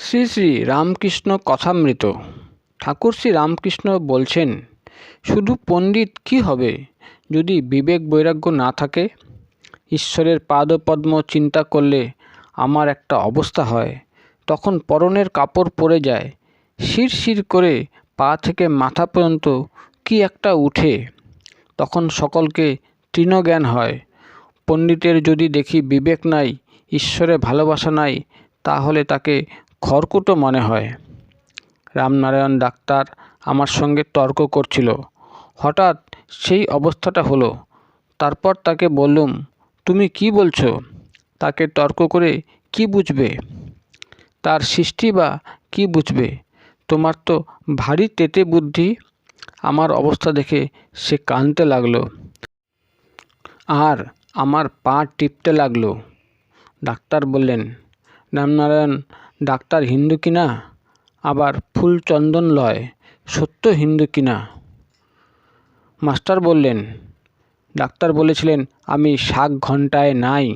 শ্রী শ্রী রামকৃষ্ণ কথামৃত। ঠাকুর শ্রী রামকৃষ্ণ বলছেন, শুধু পণ্ডিত কি হবে যদি বিবেক বৈরাগ্য না থাকে? ঈশ্বরের পাদপদ্ম চিন্তা করলে আমার একটা অবস্থা হয়, তখন পরনের কাপড় পরে যায়, শিরশির করে পা থেকে মাথা পর্যন্ত কি একটা উঠে, তখন সকলকে তৃণজ্ঞান হয়। পণ্ডিতের যদি দেখি বিবেক নাই, ঈশ্বরে ভালোবাসা নাই, তাহলে তাকে খড়কুটো মনে হয়। রামনারায়ণ ডাক্তার আমার সঙ্গে তর্ক করছিল, হঠাৎ সেই অবস্থাটা হলো। তারপর তাকে বললুম, তুমি কি বলছো? তাকে তর্ক করে কি বুঝবে? তার সৃষ্টি বা কি বুঝবে? তোমার তো ভারী তেতে বুদ্ধি। আমার অবস্থা দেখে সে কাঁদতে লাগলো আর আমার পা টিপতে লাগলো। ডাক্তার বললেন, রামনারায়ণ ডাক্তার হিন্দু কিনা, আবার ফুল চন্দন লয়, সত্য হিন্দু কিনা? মাস্টার বললেন, ডাক্তার বলেছিলেন আমি শাক ঘণ্টায় নাই।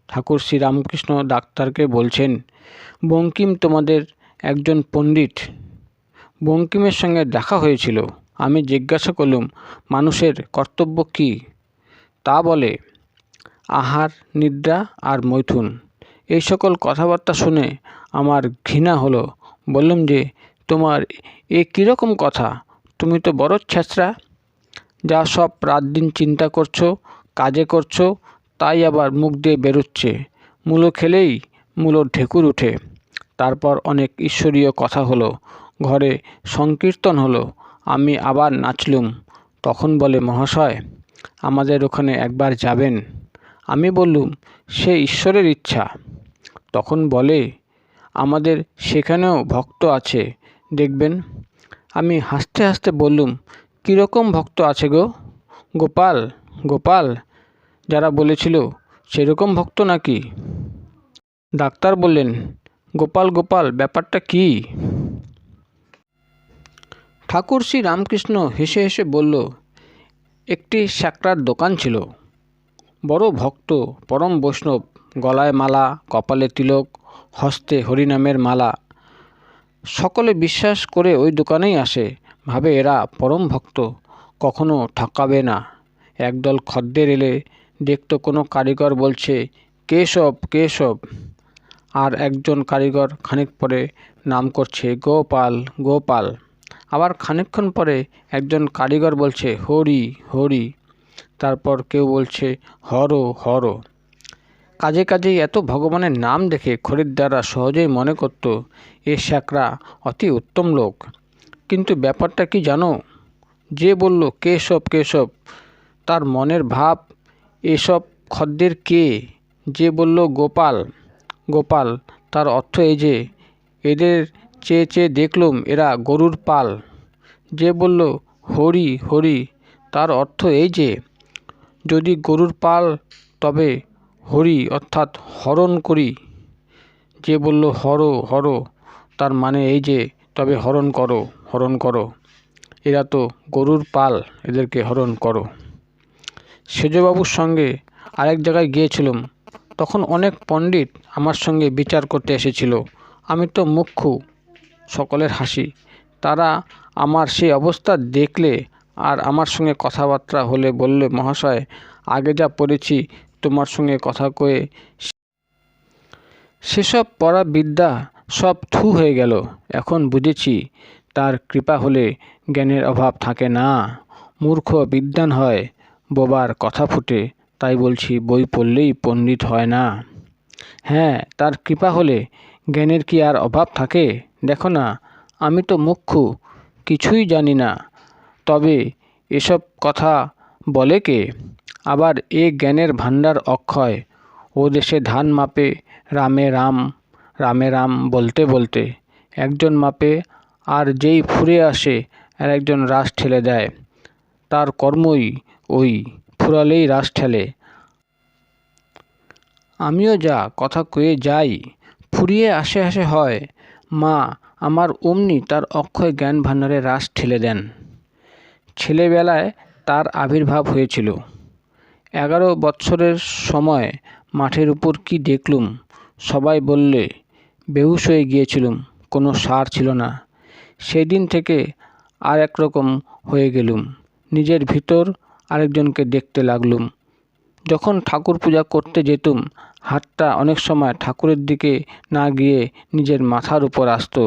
ঠাকুর শ্রী রামকৃষ্ণ ডাক্তারকে বলছেন, বঙ্কিম তোমাদের একজন পণ্ডিত। বঙ্কিমের সঙ্গে দেখা হয়েছিল। আমি জিজ্ঞাসা করলুম, মানুষের কর্তব্য কী? তা বলে আহার, নিদ্রা আর মৈথুন। এই সকল কথাবার্তা শুনে আমার ঘৃণা হলো। বললুম যে, তোমার এ কীরকম কথা? তুমি তো বড় ছেঁচড়া। যা সব রাত দিন চিন্তা করছো, কাজে করছো, তাই আবার মুখ দিয়ে বেরোচ্ছে। মূলো খেলেই মূলোর ঢেকুর উঠে। তারপর অনেক ঈশ্বরীয় কথা হলো, ঘরে সংকীর্তন হলো, আমি আবার নাচলুম। তখন বলে, মহাশয় আমাদের ওখানে একবার যাবেন। আমি বললুম, সে ঈশ্বরের ইচ্ছা। তখন বলে, আমাদের সেখানেও ভক্ত আছে, দেখবেন। আমি হাসতে হাসতে বললুম, কীরকম ভক্ত আছে গো? গোপাল গোপাল যারা বলেছিল সেরকম ভক্ত নাকি? ডাক্তার বললেন, গোপাল গোপাল ব্যাপারটা কী? ঠাকুর শ্রী রামকৃষ্ণ হেসে হেসে বলল, একটি স্যাকরার দোকান ছিল। বড় ভক্ত, পরম বৈষ্ণব, গলায় মালা, কপালে তিলক, হস্তে হরিনামের মালা। সকলে বিশ্বাস করে ওই দোকানেই আসে, ভাবে এরা পরম ভক্ত, কখনো ঠকাবে না। একদল খদ্দের এলে দেখত কোনো কারিগর বলছে, কেশব কেশব, আর একজন কারিগর খানিক পরে নাম করছে গোপাল গোপাল। আবার খানিকক্ষণ পরে একজন কারিগর বলছে হরি হরি। তারপর কেউ বলছে হর হর। কাজে কাজেই এত ভগবানের নাম দেখে খরিদ্দাররা সহজেই মনে করত এ শ্যাকরা অতি উত্তম লোক। কিন্তু ব্যাপারটা কি জানো? যে বলল কেশব কেশব, তার মনের ভাব এসব খদ্দের কে? যে বলল গোপাল গোপাল, তার অর্থ এই যে এদের চেয়ে চেয়ে দেখলুম এরা গরুর পাল। যে বলল হরি হরি, তার অর্থ এই যে যদি গরুর পাল তবে হরি অর্থাৎ হরণ করি। যে বলল হর হর, তার মানে এই যে তবে হরণ করো হরণ করো। এরা তো গরুর পাল, এদেরকে হরণ করো। সেজবাবুর সঙ্গে আরেক জায়গায় গিয়েছিলাম। তখন অনেক পণ্ডিত আমার সঙ্গে বিচার করতে এসেছিল। আমি তো মুখ্যু। সকলের হাসি। তারা আমার সেই অবস্থা দেখলে আর আমার সঙ্গে কথাবার্তা হলে বললে, মহাশয় আগে যা পড়েছি তোমার সঙ্গে কথা কয়ে সেসব পড়া বিদ্যা সব থু হয়ে গেল। এখন বুঝেছি তার কৃপা হলে জ্ঞানের অভাব থাকে না। মূর্খ বিদ্বান হয়, বোবার কথা ফুটে। তাই বলছি, বই পড়লেই পণ্ডিত হয় না। হ্যাঁ, তার কৃপা হলে জ্ঞানের কি আর অভাব থাকে? দেখো না, আমি তো মুখ্যু, কিছুই জানি না। তবে এসব কথা বলে কে? আবার এ জ্ঞানের ভাণ্ডার অক্ষয়। ও দেশে ধান মাপে রামে রাম রামে রাম বলতে বলতে একজন মাপে, আর যেই ফুরে আসে আর একজন রাশ ঠেলে দেয়। তার কর্মই ওই, ফুরালেই রাশ ঠেলে। আমিও যা কথা কয়ে যাই, ফুরিয়ে আসে আসে হয়। মা আমার অমনি তার অক্ষয় জ্ঞান ভাণ্ডারে রাশ ঠেলে দেন। ছেলেবেলায় তার আবির্ভাব হয়েছিল। 11 বৎসরের সময় মাঠের উপর কি দেখলুম। সবাই বললে, বেহুশ হয়ে গিয়েছিলুম, কোনো সার ছিল না। সেই দিন থেকে আর একরকম হয়ে গেলুম, নিজের ভিতর আরেকজনকে দেখতে লাগলুম। যখন ঠাকুর পূজা করতে যেতুম, হাতটা অনেক সময় ঠাকুরের দিকে না গিয়ে নিজের মাথার উপর আসতো,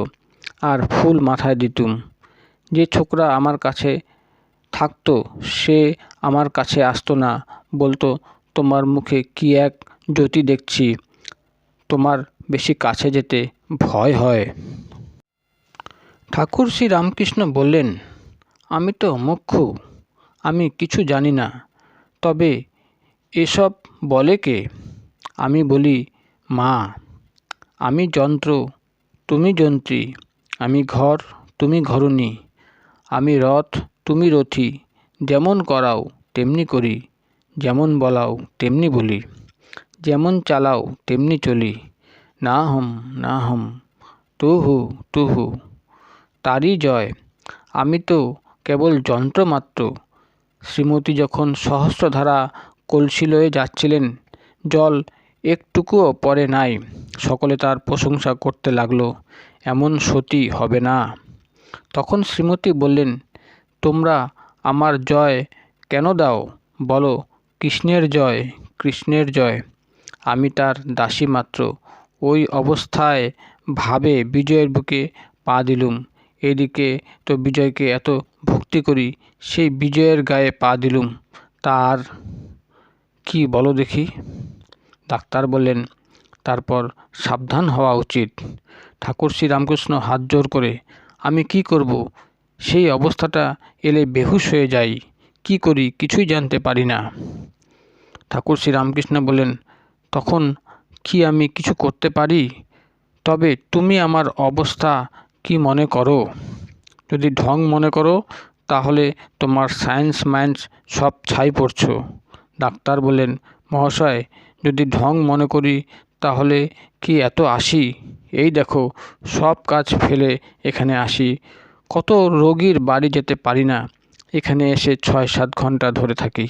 আর ফুল মাথায় দিতুম। যে ছোকরা আমার কাছে থাকতো সে আমার কাছে আসতো না, বলতো, তোমার মুখে কি এক জ্যোতি দেখছি, তোমার বেশি কাছে যেতে ভয় হয়। ঠাকুর শ্রী রামকৃষ্ণ বললেন, আমি তো মুখ্যু, আমি কিছু জানি না, তবে এসব বলে কে? আমি বলি, মা। আমি যন্ত্র, তুমি যন্ত্রী। আমি ঘর, তুমি ঘরণী। আমি রথ, তুমি রথী। যেমন করাও তেমনি করি, যেমন বলাও তেমনি বলি, যেমন চালাও তেমনি চলি। না হম না হম, তুহু তুহু, তারই জয়। আমি তো কেবল যন্ত্র মাত্র। শ্রীমতী যখন সহস্রধারা কলসি লয়ে যাচ্ছিলেন, জল একটুকুও পড়ে নাই। সকলে তার প্রশংসা করতে লাগলো, এমন সতী হবে না। তখন শ্রীমতী বললেন, তোমরা আমার জয় কেন দাও বলো? কৃষ্ণের জয়, কৃষ্ণের জয়। আমি তার দাসী মাত্র। ওই অবস্থায় ভাবে বিজয়ের বুকে পা দিলুম। এদিকে তো বিজয়কে এত ভক্তি করি, সেই বিজয়ের গায়ে পা দিলুম। তার কি বলো দেখি? ডাক্তার বললেন, তারপর সাবধান হওয়া উচিত। ঠাকুর শ্রী রামকৃষ্ণ হাত জোর করে, আমি কি করব? সেই অবস্থাটা এলে বেহুশ হয়ে যাই, কি করি কিছুই জানতে পারি না। ঠাকুর শ্রী রামকৃষ্ণ বললেন, তখন কি আমি কিছু করতে পারি? তবে তুমি আমার অবস্থা কি মনে করো? যদি ঢং মনে করো তাহলে তোমার সায়েন্স মাইন্স সব ছাই পড়ছ। ডাক্তার বললেন, মহাশয়, যদি ঢং মনে করি তাহলে কি এত আসি? এই দেখো, সব কাজ ফেলে এখানে আসি। কত রোগীর বাড়ি যেতে পারি না, এখানে এসে 6-7 ঘন্টা ধরে থাকি।